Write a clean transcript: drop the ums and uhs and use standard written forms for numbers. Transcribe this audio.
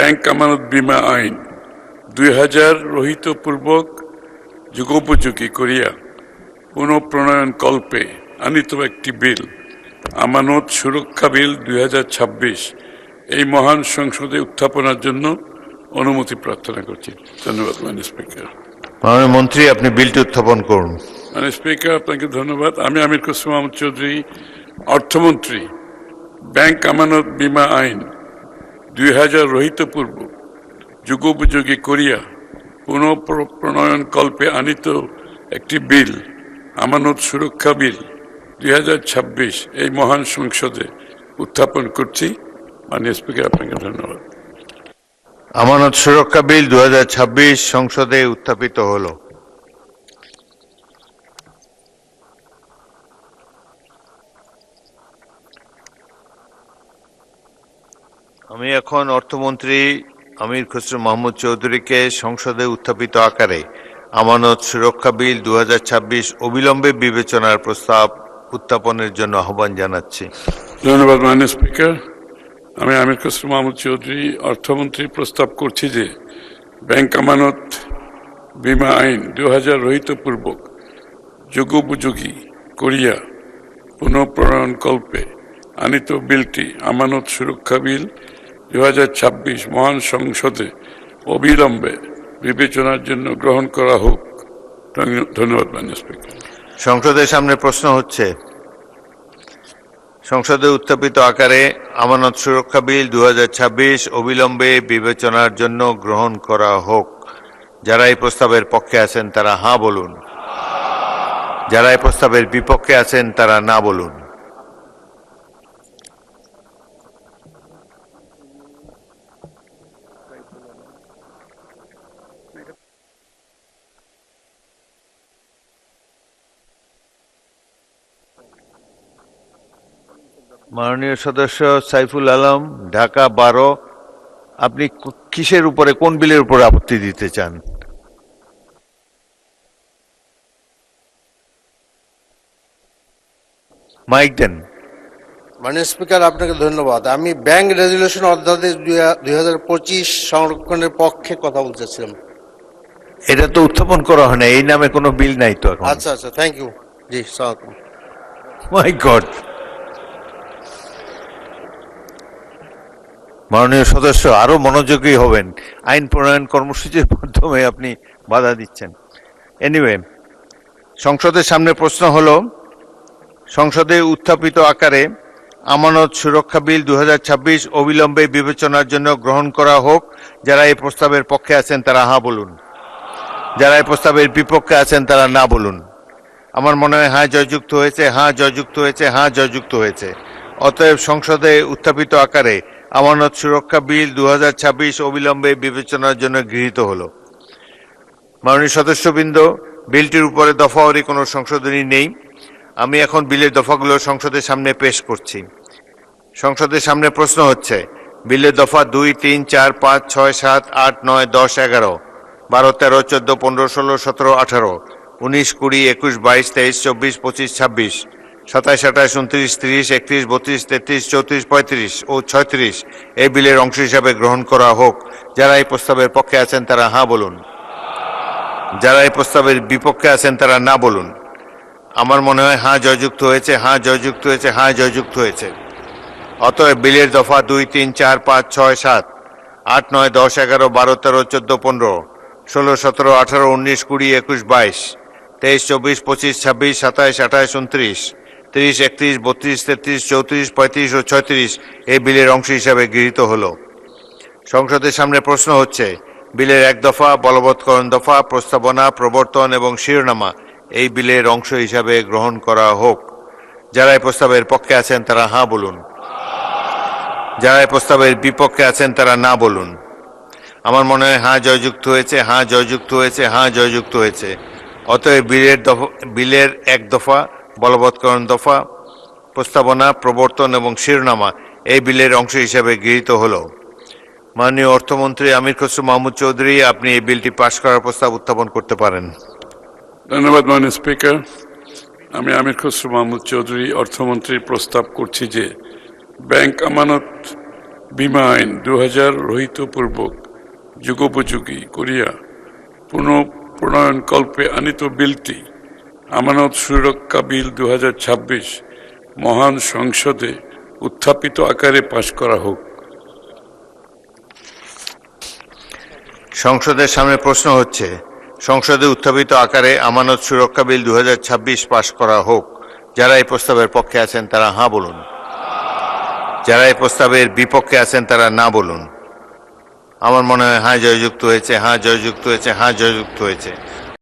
Bank আমানত বীমা আইন 2000 রহিতপূর্বক যুগোপযোগী করিয়া পুনঃপ্রণয়ন কল্পে আনিত একটি বিল আমানত সুরক্ষা বিল 2026 এই মহান সংসদে উত্থাপনের জন্য অনুমতি প্রার্থনা করছি। ধন্যবাদ মাননীয় স্পিকার। মাননীয় মন্ত্রী, আপনি বিলটি উত্থাপন করুন। মাননীয় স্পিকার, আপনাকে ধন্যবাদ। আমি আমির খসরু মাহমুদ চৌধুরী, অর্থমন্ত্রী, ব্যাংক আমানত বীমা আইন 2000 রহিতপূর্বক যুগোপযোগী করিয়া পুনঃপ্রণয়ন কল্পে আনিত একটি বিল আমানত সুরক্ষা বিল 2026 এই মহান সংসদে উত্থাপন করছি। মাননীয় স্পিকার, আপনাকে ধন্যবাদ। আমানত সুরক্ষা বিল 2026 সংসদে উত্থাপিত হলো। আমি এখন অর্থমন্ত্রী আমির খসরু মাহমুদ চৌধুরীকে সংসদে উত্থাপিত আকারে আমানত সুরক্ষা বিল 2026 অবিলম্বে বিবেচনার প্রস্তাব উত্থাপনের জন্য আহ্বান জানাচ্ছি। ধন্যবাদ মাননীয় স্পিকার। আমি আমির খসরু মাহমুদ চৌধুরী, অর্থমন্ত্রী, প্রস্তাব করছি যে ব্যাংক আমানত বীমা আইন 2000 রহিতপূর্বক যুগোপযোগী করিয়া পুনঃপ্রণয়ন কল্পে আনিত বিলটি আমানত সুরক্ষা বিল 2026 মহান সংসদে অবিলম্বে বিবেচনার জন্য গ্রহণ করা হোক। ধন্যবাদ মাননীয় স্পিকার। সংসদের সামনে প্রশ্ন হচ্ছে, সংসদে উত্থাপিত আকারে আমানত সুরক্ষা বিল 2026 অবিলম্বে বিবেচনার জন্য গ্রহণ করা হোক। যারা এই প্রস্তাবের পক্ষে আছেন তারা হ্যাঁ বলুন, যারা এই প্রস্তাবের বিপক্ষে আছেন তারা না বলুন। মাননীয় সদস্য সাইফুল আলম, ঢাকা 12, আপনি কিসের উপরে, কোন বিলের উপরে আপত্তি দিতে চান? মাইক দেন। মাননীয় স্পিকার, আপনাকে ধন্যবাদ। আমি ব্যাংক রেজুলেশন অধ্যাদেশ 2025 সংরক্ষণের পক্ষে কথা বলতেছিলাম। এটা তো উত্থাপন করা হয় না, এই নামে কোনো বিল নাই তো এখন। আচ্ছা আচ্ছা, থ্যাংক ইউ। জি, স্বাগত। My God. মাননীয় সদস্য আরো মনোযোগী হবেন, আইন প্রণয়ন কর্মসূচির মাধ্যমে আপনি বাধা দিচ্ছেন। এনিওয়ে, সংসদের সামনে প্রশ্ন হলো, সংসদে উত্থাপিত আকারে আমানত সুরক্ষা বিল 2026 অবিলম্বে বিবেচনার জন্য গ্রহণ করা হোক। যারা এই প্রস্তাবের পক্ষে আছেন তারা হ্যাঁ বলুন, যারা এই প্রস্তাবের বিপক্ষে আছেন তারা না বলুন। আমার মনে হয় হ্যাঁ জয়যুক্ত হয়েছে, হ্যাঁ জয়যুক্ত হয়েছে, হ্যাঁ জয়যুক্ত হয়েছে। অতএব সংসদে উত্থাপিত আকারে আমানত সুরক্ষা বিল 2026 অবিলম্বে বিবেচনার জন্য গৃহীত হলো। মাননীয় সদস্যবৃন্দ, বিলটির উপরে দফাওয়ারি কোনো সংশোধনী নেই। আমি এখন বিলের দফাগুলো সংসদের সামনে পেশ করছি। সংসদের সামনে প্রশ্ন হচ্ছে, বিলের দফা 2, 3, 4, 5, 6, 7, 8, 9, 10, 11, 12, 13, 14, 15, 16, 17, 18, 19, 20, 21, 22, 23, 24, 25, 26, 27, 28, 29, 30, 31, 32, 33, 34, 35 ও 36 এই বিলের অংশ হিসাবে গ্রহণ করা হোক। যারা এই প্রস্তাবের পক্ষে আছেন তারা হ্যাঁ বলুন, যারা এই প্রস্তাবের বিপক্ষে আছেন তারা না বলুন। আমার মনে হয় হ্যাঁ জয়যুক্ত হয়েছে, হ্যাঁ জয়যুক্ত হয়েছে, হ্যাঁ জয়যুক্ত হয়েছে। অতএব বিলের দফা 2, 3, 4, 5, 6, 7, 8, 9, 10, 11, 12, 13, 14, 15, 16, 17, 18, 19, 20, 21, 22, 23, 24, 25, 26, 27, 28, 29, 30, 31, 32, 33, 34, 35 ও 36 এই বিলের অংশ হিসাবে গৃহীত হলো। সংসদের সামনে প্রশ্ন হচ্ছে, বিলের 1 দফা, বলবৎকরণ দফা, প্রস্তাবনা, প্রবর্তন এবং শিরোনামা এই বিলের অংশ হিসাবে গ্রহণ করা হোক। যারা এই প্রস্তাবের পক্ষে আছেন তারা হ্যাঁ বলুন, যারা এই প্রস্তাবের বিপক্ষে আছেন তারা না বলুন। আমার মনে হয় হ্যাঁ জয়যুক্ত হয়েছে, হ্যাঁ জয়যুক্ত হয়েছে, হ্যাঁ জয়যুক্ত হয়েছে। অতএব বিলের 1 দফা, বলবৎকরণ দফা, প্রস্তাবনা, প্রবর্তন এবং শিরোনামা এই বিলের অংশ হিসাবে গৃহীত হলো। মাননীয় অর্থমন্ত্রী আমির খসরু মাহমুদ চৌধুরী, আপনি এই বিলটি পাশ করার প্রস্তাব উত্থাপন করতে পারেন। ধন্যবাদ মাননীয় স্পিকার। আমি আমির খসরু মাহমুদ চৌধুরী, অর্থমন্ত্রী, প্রস্তাব করছি যে ব্যাংক আমানত বিমা আইন 2000 রহিতপূর্বক যুগোপযোগী করিয়া পুনঃপ্রণয়ন কল্পে আনিত বিলটি আমানত সুরক্ষা বিল 2026 মহান সংসদে উত্থাপিত আকারে পাশ করা হোক। সংসদের সামনে প্রশ্ন হচ্ছে সংসদে উত্থাপিত আকারে আমানত সুরক্ষা বিল 2026 পাশ করা হোক। যারা এই প্রস্তাবের পক্ষে আছেন তারা হ্যাঁ বলুন, যারা এই প্রস্তাবের বিপক্ষে আছেন তারা না বলুন। আমার মনে হয় হ্যাঁ জয়যুক্ত হয়েছে, হ্যাঁ জয়যুক্ত হয়েছে, হ্যাঁ জয়যুক্ত হয়েছে।